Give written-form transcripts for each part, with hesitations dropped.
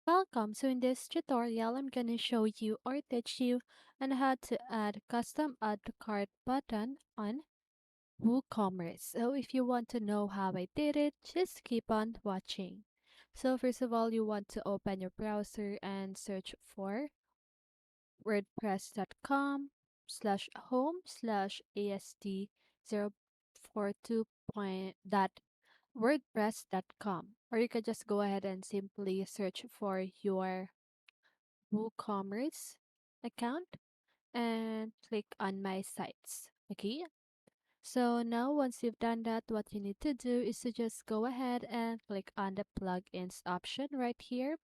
Welcome. So in this tutorial, I'm going to show you or teach you on how to add custom add to cart button on WooCommerce. So if you want to know how I did it, just keep on watching. So first of all, you want to open your browser and search for wordpress.com/home/asd042.wordpress.com, or you can just go ahead and simply search for your WooCommerce account and click on my sites. Okay, so now once you've done that, what you need to do is to just go ahead and click on the plugins option right here.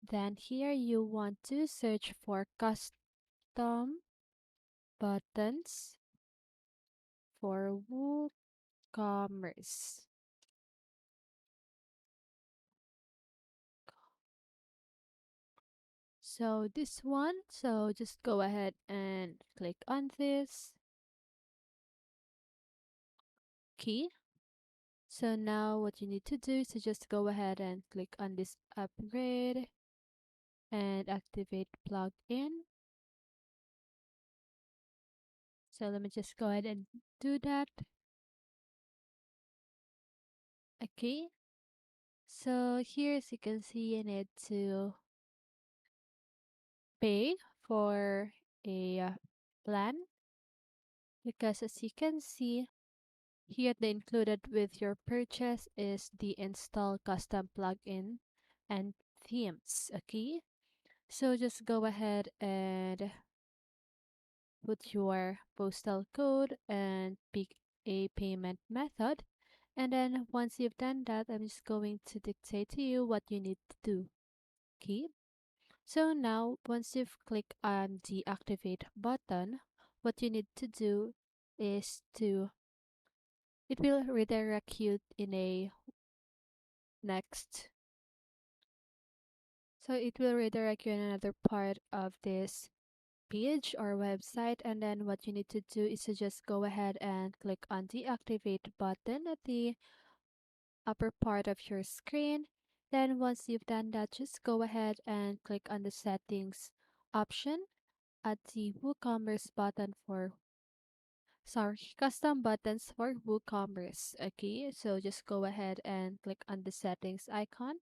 Then here you want to search for custom buttons for WooCommerce. So this one, so just go ahead and click on this key. So now what you need to do is to just go ahead and click on this upgrade and activate plugin. So let me just go ahead and do that. Okay. So here, as you can see, you need to pay for a plan, because as you can see here, the included with your purchase is the install custom plugin and themes. Okay. So just go ahead and put your postal code and pick a payment method. And then once you've done that, I'm just going to dictate to you what you need to do. Okay. So now once you've clicked on the activate button, what you need to do is it will redirect you in a next. So it will redirect you in another part of this page or website, and then what you need to do is to just go ahead and click on the activate button at the upper part of your screen. Then once you've done that, just go ahead and click on the settings option at the WooCommerce button for custom buttons for WooCommerce. Okay, so just go ahead and click on the settings icon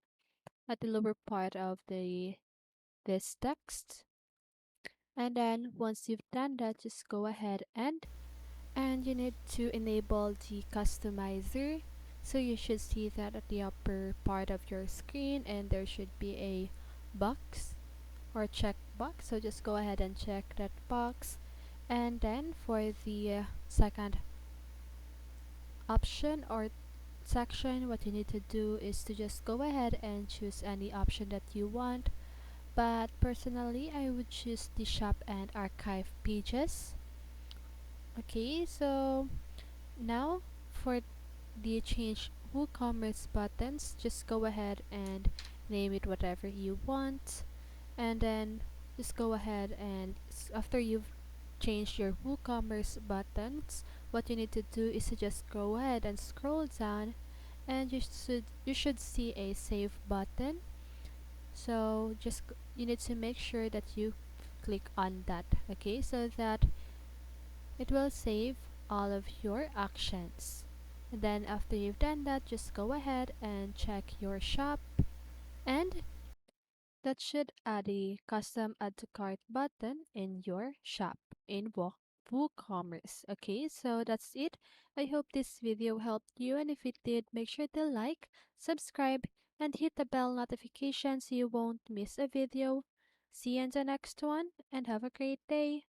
at the lower part of this text. And then once you've done that, just go ahead and you need to enable the customizer. So you should see that at the upper part of your screen, and there should be a box or check box. So just go ahead and check that box. And then for the second option or section, what you need to do is to just go ahead and choose any option that you want. But personally, I would choose the shop and archive pages. Okay, so now for the change WooCommerce buttons, just go ahead and name it whatever you want, and then just go ahead and after you've changed your WooCommerce buttons, what you need to do is to just go ahead and scroll down, and you should see a save button. So you need to make sure that you click on that, okay, so that it will save all of your actions. And then after you've done that, just go ahead and check your shop, and that should add a custom add to cart button in your shop in WooCommerce. Okay, so that's it. I hope this video helped you, and if it did, make sure to like, subscribe, and hit the bell notification so you won't miss a video. See you in the next one, and have a great day.